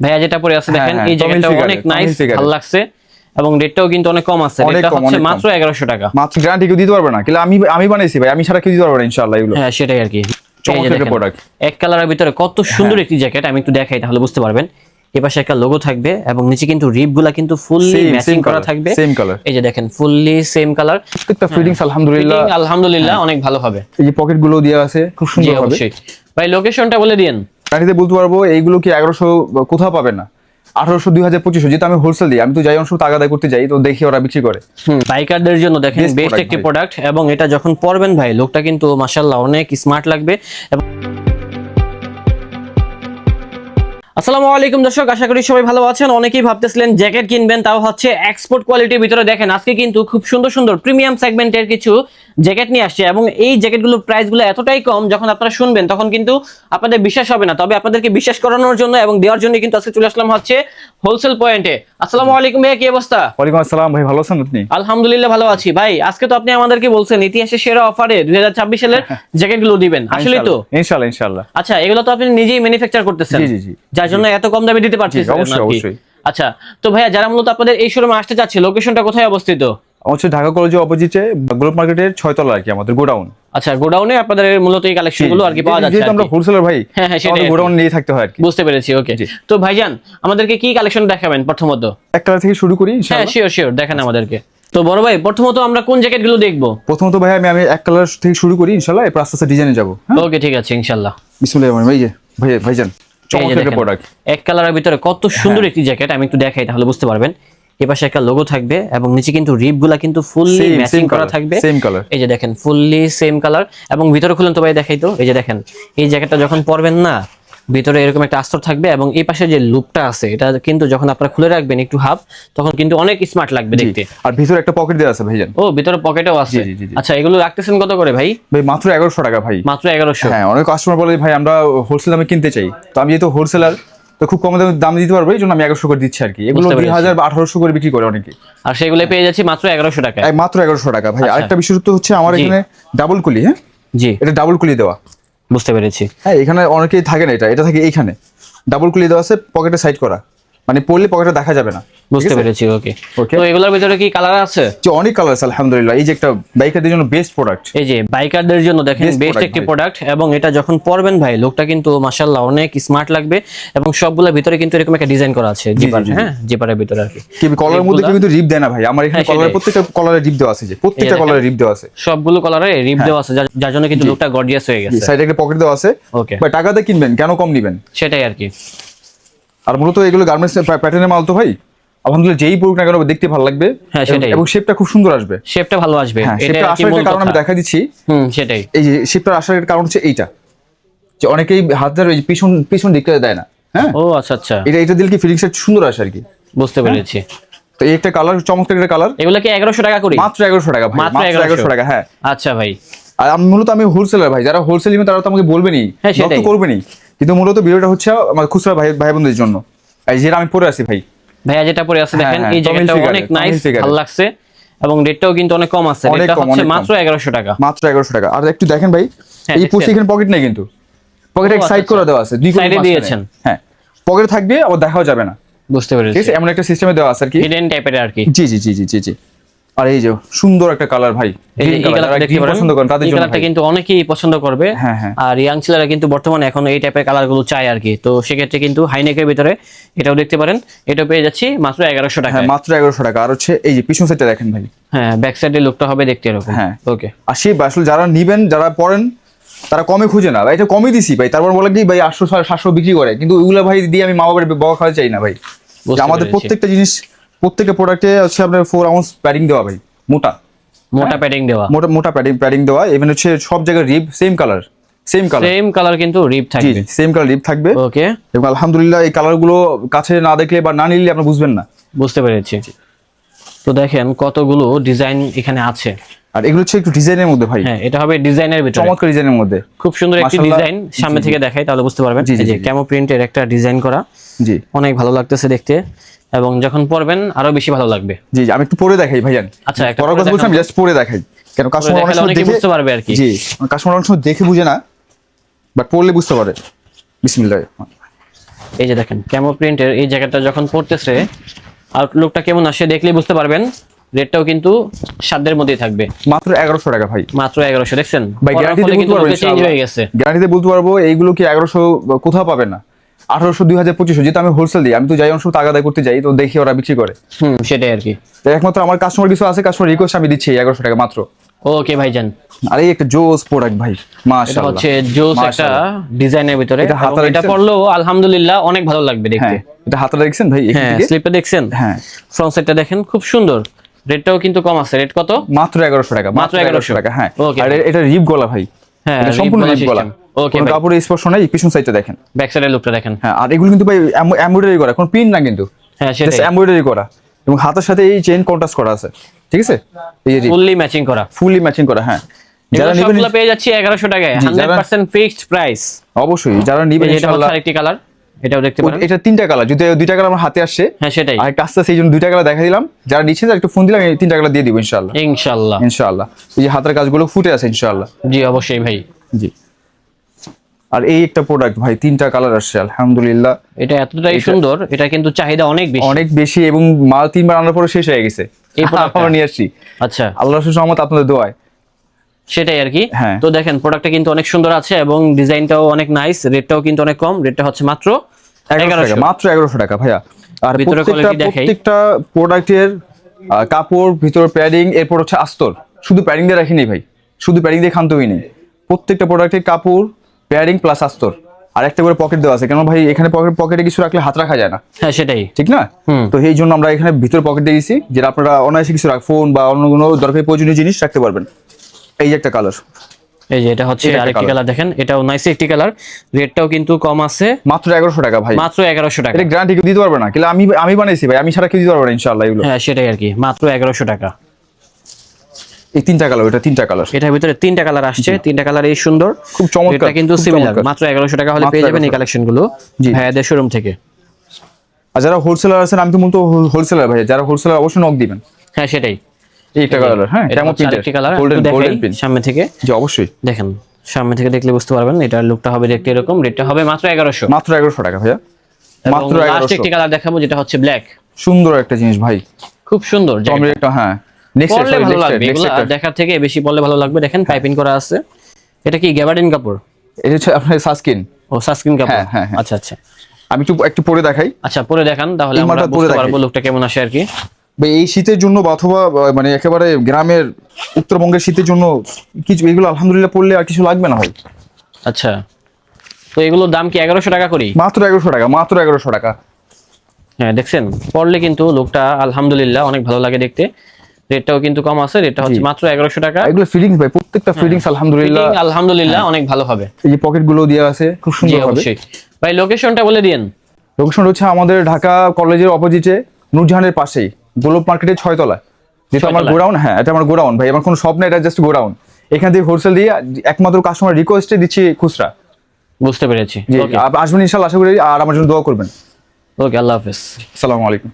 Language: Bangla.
ভাইয়া যেটা পরে আছে দেখেন এই জ্যাকেটটা অনেক নাইস, ভালো লাগছে এবং রেটটাও কিন্তু অনেক কম আছে। এটা হচ্ছে মাত্র 1100 টাকা। মাত্র গ্যারান্টি কেউ দিতে পারবে না, কিন্তু আমি বানাইছি ভাই, আমি ছাড়া কেউ দিতে পারবে না ইনশাআল্লাহ এগুলো। হ্যাঁ সেটাই আর কি। চমৎকার প্রোডাক্ট, এক কালারের ভিতরে কত সুন্দর একটি জ্যাকেট, আমি একটু দেখাই তাহলে বুঝতে পারবেন। এপাশে একটা লোগো থাকবে এবং নিচে কিন্তু রিপগুলা কিন্তু ফুললি ম্যাচিং করা থাকবে, সেম কালার। এই যে দেখেন ফুললি সেম কালার। প্রত্যেকটা ফিটিংস আলহামদুলিল্লাহ অনেক ভালো হবে। এই যে পকেট গুলো দেওয়া আছে খুব সুন্দর হবে। ভাই লোকেশনটা বলে দিন। গাড়িতে বলতে পারবো এইগুলো কি 1100 কোথাও পাবে না, 1800 2000 2500, যেহেতু আমি হোলসেল দিই, আমি তো যাই অংশ তাগাদা করতে যাই, তো দেখি ওরা বিক্রি করে। বাইকারদের জন্য দেখেন বেস্ট একটি প্রোডাক্ট এবং এটা যখন পরবেন ভাই লোকটা কিন্তু মাশাআল্লাহ অনেক স্মার্ট লাগবে। আসসালামু আলাইকুম দর্শক, আশা করি সবাই ভালো আছেন। অনেকেই ভাবতেছিলেন জ্যাকেট কিনবেন, তাও হচ্ছে এক্সপোর্ট কোয়ালিটির ভিতরে। দেখেন আজকে কিন্তু খুব সুন্দর সুন্দর প্রিমিয়াম সেগমেন্টের কিছু জ্যাকেট নিয়ে আসছে এবং এই জ্যাকেটগুলোর প্রাইসগুলো এতটাই কম, যখন আপনারা শুনবেন তখন কিন্তু আপনাদের বিশ্বাস হবে না। তবে আপনাদেরকে বিশ্বাস করানোর জন্য এবং দেওয়ার জন্য কিন্তু আজকে চলে আসলাম হচ্ছে হোলসেল পয়েন্টে। আসসালামু আলাইকুম ভাই, কি অবস্থা? ওয়ালাইকুম আসসালাম ভাই, ভালো আছেন আপনি? আলহামদুলিল্লাহ ভালো আছি ভাই। আজকে তো আপনি আমাদেরকে বলছেন ইতিহাসের সেরা অফারে 2026 সালের জ্যাকেটগুলো দিবেন, আসলে তো? ইনশাআল্লাহ ইনশাআল্লাহ। আচ্ছা, এগুলো তো আপনি নিজেই ম্যানুফ্যাকচার করতেছেন? জি জি জি, যার জন্য এত কম দামে দিতে পারছেন? অবশ্যই অবশ্যই। আচ্ছা, তো ভাইয়া যারা মূলত আপনাদের এই শোরুমে আসতে চাচ্ছে, লোকেশনটা কোথায় অবস্থিত? হচ্ছে ঢাকা কলেজের অপোজিটে গ্লোব মার্কেটের 6 তলা আর কি আমাদের গোডাউন। আচ্ছা, গোডাউনে আপনাদের মূলত এই কালেকশনগুলো আর কি পাওয়া যাচ্ছে। যেহেতু আমরা হোলসেলার ভাই, হ্যাঁ হ্যাঁ সেটাই, গোডাউন নিয়ে থাকতে হয় আর কি। বুঝতে পেরেছি, ওকে। তো ভাইজান আমাদেরকে কি কালেকশন দেখাবেন প্রথমত? এক কালার থেকে শুরু করি হ্যাঁ ইনশাআল্লাহ। শিওর শিওর, দেখেন আমাদেরকে। তো বড় ভাই প্রথমত আমরা কোন জ্যাকেটগুলো দেখবো? প্রথমত ভাই আমি এক কালার থেকে শুরু করি ইনশাআল্লাহ, এরপর আস্তে আস্তে ডিজাইনে যাব। ওকে ঠিক আছে ইনশাআল্লাহ। বিসমিল্লাহির রহমানির রহিম। ভাই ভাইজান চমৎকার প্রোডাক্ট, এক কালারের ভিতরে কত সুন্দর একটি জ্যাকেট, আমি একটু দেখাই তাহলে বুঝতে পারবেন। এপাশে একটা লোগো থাকবে এবং নিচে কিন্তু রিপগুলা কিন্তু ফুললি ম্যাচিং করা থাকবে, সেম কালার। এই যে দেখেন ফুললি সেম কালার। এবং ভিতরে খুলেন তো ভাই, দেখাই তো। এই যে দেখেন এই জ্যাকেটটা যখন পরবেন না, ভিতরে এরকম একটা আস্তর থাকবে এবং এই পাশে যে লুপটা আছে এটা কিন্তু যখন আপনারা খুলে রাখবেন একটু হাফ, তখন কিন্তু অনেক স্মার্ট লাগবে দেখতে। আর ভিতরে একটা পকেট দেওয়া আছে ভাইজান। ও ভিতরে পকেটও আছে। আচ্ছা, এগুলো রাখতেছেন কত করে ভাই? ভাই মাত্র 1100 টাকা ভাই। মাত্র 1100? হ্যাঁ, অনেক কাস্টমার বলে ভাই আমরা হোলসেল দামে কিনতে চাই, তো আমি যেহেতু হোলসেলার তো খুব কম দামে দিতে পারবো, এই জন্য আমি 1100 করে দিচ্ছি আর কি। এগুলো 2000 বা 1800 করে বিক্রি করে অনেকে, আর সেগুলো পেয়ে যাচ্ছি মাত্র 1100 টাকায়। মাত্র 1100 টাকা ভাই। আরেকটা বিশেষত্ব হচ্ছে আমার এখানে ডাবল কুলি। হ্যাঁ জি, এটা ডাবল কুলি দেওয়া। বুঝতে পেরেছি। হ্যাঁ, এখানে অনেকেই থাকে না, এটা থাকে এইখানে ডাবল কুলি দেওয়া আছে, পকেটে সাইড করা, মানে পড়লে পকেটে দেখা যাবে না। বুঝতে পেরেছি, ওকে। ওকে, তো এগুলোর ভিতরে কি কালার আছে? যে অনেক কালার আছে আলহামদুলিল্লাহ। এই যে একটা বাইকারদের জন্য বেস্ট প্রোডাক্ট, এই যে বাইকারদের জন্য দেখেন বেস্ট একটি প্রোডাক্ট এবং এটা যখন পরবেন ভাই লোকটা কিন্তু মাশাআল্লাহ অনেক স্মার্ট লাগবে। এবং সবগুলোর ভিতরে কিন্তু এরকম একটা ডিজাইন করা আছে জিপার, হ্যাঁ জিপারের ভিতরে আর কি। কি কলারের মধ্যে কিন্তু রিপ দেয় না ভাই, আমার এখানে কলারের প্রত্যেকটা কলারে রিপ দেওয়া আছে, যে প্রত্যেকটা কলারে রিপ দেওয়া আছে, সবগুলো কলারে রিপ দেওয়া আছে, যার জন্য কিন্তু লুকটা গর্জিয়াস হয়ে গেছে। সাইডে একটা পকেট দেওয়া আছে। ওকে, ভাই টাকাতে কিনবেন কেন কম নেবেন, সেটাই আর কি। আর মূলত এগুলো গার্মেন্টস প্যাটার্নের মাল তো ভাই, আলহামদুলিল্লাহ যেই পড়ুক না কেন দেখতে ভালো লাগবে। হ্যাঁ সেটাই, এবং শেপটা খুব সুন্দর আসবে, শেপটা ভালো আসবে। এটা আসার একটা কারণ আমি দেখা দিচ্ছি। সেটাই, এই যে শেপটা আসার একটা কারণ হচ্ছে এইটা, যে অনেকেই হাতের ওই পিছন দিকটা দেয় না। হ্যাঁ, ও আচ্ছা আচ্ছা, এটা দিলে কি ফিলিংসটা সুন্দর আসে আর কি। বুঝতে পেরেছি। তো এই একটা কালার, চমৎকার একটা কালার। এগুলো কি 1100 টাকা করে? মাত্র 1100 টাকা ভাই, মাত্র 1100 টাকা। হ্যাঁ আচ্ছা ভাই, আর মূলত আমি হোলসেলার ভাই, যারা হোলসেল নেবেন তারা তো আমাকে বলবেনই, ডক্টর করবেনই, কিন্তু মূলত ভিডিওটা হচ্ছে আমার খুচরা ভাই বোনদের জন্য। এই যে আমি পরে আছি ভাই, ভাইয়া যেটা পরে আছে দেখেন এই জ্যাকেটটা অনেক নাইস, ভালো লাগছে এবং রেটটাও কিন্তু অনেক কম আছে। এটা হচ্ছে মাত্র 1100 টাকা। মাত্র 1100 টাকা। আর একটু দেখেন ভাই, এই পুরো এখানে পকেট নেই, কিন্তু পকেটে সাইড করে দেওয়া আছে, দুই সাইডে দিয়েছেন। হ্যাঁ, পকেটে থাকবে আবার দেখাও যাবে না। বুঝতে পেরেছি, ঠিক আছে, এমন একটা সিস্টেমে দেওয়া আছে আর কি, হিডেন টাইপের আর কি। জি জি জি জি জি জি। আর এই যে সুন্দর একটা কালার ভাই, এই কালারটা পছন্দ করেন তাদের জন্য, কালারটা কিন্তু অনেকেই পছন্দ করবে। হ্যাঁ হ্যাঁ, আর ইয়াং ছেলেরা কিন্তু বর্তমানে এখন এই টাইপের কালারগুলো চায় আর কি। তো সেক্ষেত্রে কিন্তু হাইনেকের ভিতরে এটাও দেখতে পারেন, এটা পেয়ে যাচ্ছি মাত্র 1100 টাকা। হ্যাঁ মাত্র 1100 টাকা। আর হচ্ছে এই যে পিছন সাইডটা দেখেন ভাই, হ্যাঁ ব্যাক সাইডের লুকটা হবে দেখতে এরকম। হ্যাঁ ওকে। আর সেই আসলে যারা নিবেন, যারা পড়েন, তারা কমে খুঁজে না ভাই, এটা কমই দিছি ভাই, তারপর বলে কি ভাই 800 700 বিক্রি করে, কিন্তু ওইগুলা ভাই দিয়ে আমি মা বাবার বকা খাওয়াতে চাই না ভাই। আমাদের প্রত্যেকটা জিনিস, প্রত্যেকটা প্রোডাক্টে হচ্ছে আপনার 4 আউন্স প্যাডিং দেওয়া ভাই, মোটা প্যাডিং দেওয়া, মোটা প্যাডিং দেওয়া। ইভেন হচ্ছে সব জায়গায় রিপ সেম কালার কিন্তু রিপ থাকবে, সেম কালার রিপ থাকবে। ওকে, এবং আলহামদুলিল্লাহ এই কালারগুলো কাছে না দেখলে বা না নিলে আপনি বুঝবেন না। বুঝতে পেরেছি। তো দেখেন কতগুলো ডিজাইন এখানে আছে, আর এগুলো হচ্ছে একটু ডিজাইনের মধ্যে ভাই। হ্যাঁ এটা হবে ডিজাইনের ভিতরে, চমৎকার ডিজাইনের মধ্যে, খুব সুন্দর একটি ডিজাইন। সামনে থেকে দেখাই তাহলে বুঝতে পারবেন। এই যে ক্যামো প্রিন্টের একটা ডিজাইন করা, জি অনেক ভালো লাগতেছে দেখতে এবং যখন পরবেন আরো বেশি ভালো লাগবে। জি আমি একটু পরে দেখাই ভাইজান। আচ্ছা, একটা পরার কথা বলছি, আমি জাস্ট পরে দেখাই, কেন কাস্টমার অনেক সময় দেখে বুঝতে পারবে আর কি। জি, কাস্টমার অনেক সময় দেখে বুঝে না, বাট পরলে বুঝতে পারে। বিসমিল্লাহ। এই যে দেখেন ক্যামো প্রিন্টের এই জ্যাকেটটা যখন পরতেছে আউটলুকটা কেমন আসে দেখলেই বুঝতে পারবেন। রেটটাও কিন্তু সাধ্যের মধ্যেই থাকবে, মাত্র 1100 টাকা ভাই। মাত্র 1100। দেখছেন ভাই গ্যারান্টিতে বলতে পারবো চেঞ্জ হয়ে গেছে, গ্যারান্টিতে বলতে পারবো এইগুলো কি 1100 কোথাও পাবেন না, 1800 2000 2500। যেহেতু আমি হোলসেল দিই, আমি তো যাই অংশ টাকা আদায় করতে যাই, তো দেখি ওরা বিক্রি করে। সেটাই আর কি। তো একমাত্র আমার কাস্টমার কিছু আছে, কাস্টমার রিকোয়েস্ট আমি দিচ্ছি 1100 টাকা মাত্র। ওকে ভাইজান, আর এই একটা জোস প্রোডাক্ট ভাই, এটা মাশাআল্লাহ হচ্ছে জোস একটা ডিজাইনের ভিতরে। এটা হাতা এটা দেখছেন? পরলেও আলহামদুলিল্লাহ অনেক ভালো লাগবে দেখতে। হ্যাঁ, এটা হাতাটা দেখছেন ভাই, এখান হ্যাঁ থেকে স্লিপটা দেখছেন, হ্যাঁ ফ্রন্ট সাইডটা দেখেন খুব সুন্দর। রেটটাও কিন্তু কম আছে। রেট কত? মাত্র 1100 টাকা, মাত্র 1100 টাকা। হ্যাঁ, Okay, আর এটা রিপ গলা ভাই, হ্যাঁ এটা সম্পূর্ণ রিপ গলা। ওকে কোনো ভাই, কাপড়ের স্পর্শ নাই, পিছন সাইডটা দেখেন। ব্যাক সাইডের লুকটা দেখেন। হ্যাঁ, আর এগুলো কিন্তু ভাই এমব্রয়ডারি করা, কোনো প্রিন্ট না কিন্তু, হ্যাঁ সেটাই, এমব্রয়ডারি করা, এবং হাতের সাথে এই চেইন কন্ট্রাস্ট করা আছে, ঠিক আছে? এই যে ফুললি ম্যাচিং করা, ফুলি ম্যাচিং করা। হ্যাঁ, যারা যারা নেবেন সবগুলো পেয়ে যাচ্ছে 1100 টাকায়, জি, যারা- 100% ফিক্সড প্রাইস। অবশ্যই যারা নেবেন এটা হচ্ছে ইনশাআল্লাহ। আরেকটি কালার, এটাও দেখতে পারেন। এটা 3টা কালার, যদি 2টা কালার আমার হাতে আসছে, হ্যাঁ সেটাই, আর একটা আসছে সেই জন্য 2টা কালার দেখা দিলাম। যারা নিচ্ছেন তারা একটু ফোন দিলাম, এই 3টা কালার দিয়ে দিব ইনশাআল্লাহ। ইনশাআল্লাহ ইনশাআল্লাহ এই যে হাতের কাজগুলো ফুটে আছে ইনশাআল্লাহ। জি অবশ্যই ভাই। জি, আর এই একটা প্রোডাক্ট ভাই 3টা কালার আসছে আলহামদুলিল্লাহ। এটা এতটাই সুন্দর, এটা কিন্তু চাহিদা অনেক বেশি, অনেক বেশি, এবং মাল 3বার আনার পরে শেষ হয়ে গেছে, এই প্রোডাক্টটা আমরা নিয়ে আসছি আচ্ছা আল্লাহর রহমতে, আপনাদের দোয়ায়। সেটাই আর কি। হ্যাঁ। তো দেখেন প্রোডাক্টটা কিন্তু অনেক সুন্দর আছে এবং ডিজাইনটাও অনেক নাইস। রেটটাও কিন্তু অনেক কম, রেটটা হচ্ছে মাত্র 1100 টাকা, 1100। মাত্র 1100 টাকা ভাইয়া। আর ভিতরে quality দেখাই। প্রত্যেকটা প্রোডাক্টের কাপড়, ভিতর প্যাডিং, এরপর হচ্ছে আস্তর। শুধু প্যাডিং দিয়ে রাখিনি ভাই, শুধু প্যাডিং দিয়ে খান্তই নেই, প্রত্যেকটা প্রোডাক্টের কাপড়, প্যাডিং প্লাস আস্তর, আর একটা করে পকেট দেওয়া আছে। কেন ভাই এখানে পকেটে কিছু রাখলে হাত রাখা যায় না, হ্যাঁ সেটাই, ঠিক না? তো এই জন্য আমরা এখানে ভিতরে পকেট দিয়ে দিয়েছি, যেটা আপনারা অনায়াসে কিছু ফোন বা অন্য কোনো দরকারি প্রয়োজনীয় জিনিস রাখতে পারবেন। এই যে একটা কালার, এই যে এটা হচ্ছে এটা একটা আরেকটি colour। কালার দেখেন, এটাও নাইস একটি কালার। রেটটাও কিন্তু কম আছে, মাত্র 1100 টাকা ভাই। মাত্র 1100 টাকা। এটা গ্যারান্টি কেউ দিতে পারবে না, কিন্তু আমি বানাইছি ভাই, আমি ছাড়া কেউ দিতে পারবে না ইনশাআল্লাহ এগুলো। হ্যাঁ সেটাই আর কি, মাত্র 1100 টাকা। এই 3টা কালার, এটা 3টা কালার, এটার ভিতরে 3টা কালার আসছে, 3টা কালার এই সুন্দর, খুব চমৎকার, এটা কিন্তু খুব সিমিলার। চমৎকার। মাত্র 1100 টাকা হলে মাত্র পেয়ে যাবেন এই 1100 কালেকশন গুলো জি। ভাইয়াদের শোরুম থেকে। আর যারা হোলসেলার আছেন, আমি তো মূলত হোলসেলার ভাই, যারা হোলসেলার অবশ্যই নক দিবেন। হ্যাঁ সেটাই, এই একটা কালার, হ্যাঁ এটা কেমন হচ্ছে প্রিন্টের, আরেকটি কালার, গোল্ডেন প্রিন্ট। সামনে থেকে জি অবশ্যই, দেখেন, সামনে থেকে দেখলে বুঝতে পারবেন এটার লুকটা হবে দেখতে এরকম। রেটটা হবে মাত্র 1100। মাত্র 1100 টাকা ভাইয়া, মাত্র লাস্ট 1100। একটি কালার দেখাবো যেটা হচ্ছে ব্ল্যাক, সুন্দর একটা জিনিস ভাই, খুব সুন্দর। আমি একটা, হ্যাঁ নেক্সট পরলে ভালো লাগবে, এগুলো দেখার থেকে বেশি পরলে ভালো লাগবে। দেখেন পাইপিং করা আছে, এটা কি গ্যাবার্ডিন কাপড়? এটা হচ্ছে আপনার সানস্ক্রিন। ও সানস্ক্রিন কাপড়, হ্যাঁ, হ্যাঁ, হ্যাঁ। আচ্ছা আচ্ছা আমি একটু পরে দেখাই। আচ্ছা পরে দেখান, তাহলে এই আমরা মালটা পরে বুঝতে দেখাই। পারবো লুকটা কেমন আসে আর কি। ভাই এই শীতের জন্য বা অথবা মানে একেবারে গ্রামের উত্তরবঙ্গের শীতের জন্য কিছু এগুলো আলহামদুলিল্লাহ পড়লে আর কিছু লাগবে না ভাই। আচ্ছা, তো এগুলোর দাম কি 1100 টাকা করি? মাত্র 1100 টাকা, মাত্র 1100 টাকা। হ্যাঁ দেখছেন, পরলে কিন্তু লুকটা আলহামদুলিল্লাহ অনেক ভালো লাগে দেখতে। রেটটাও কিন্তু কম আছে, রেটটা হচ্ছে জি। মাত্র 1100 টাকা। এগুলো ফিটিংস ভাই, প্রত্যেকটা ফিটিংস আলহামদুলিল্লাহ, Fitting আলহামদুলিল্লাহ অনেক ভালো হবে। এই যে পকেট গুলো দেওয়া আছে খুব জি সুন্দর হবে। অবশ্যই ভাই, লোকেশনটা বলে দিন। লোকেশন হচ্ছে আমাদের ঢাকা কলেজের অপোজিটে, নূরজাহানের পাশেই, গোলপ মার্কেটের 6 তলায়। যেটা আমার 6 তলায়? গোডাউন, হ্যাঁ এটা আমার গোডাউন ভাই, আমার কোনো শপ না, এটা জাস্ট গোডাউন। এখান থেকে হোলসেল দিয়ে একমাত্র কাস্টমার রিকোয়েস্টে দিচ্ছি খুচরা। বুঝতে পেরেছি। জি, ওকে আসবেন ইনশাআল্লাহ, আশা করি, আর আমার জন্য দোয়া করবেন। ওকে, আল্লাহ হাফেজ। আসসালামু আলাইকুম।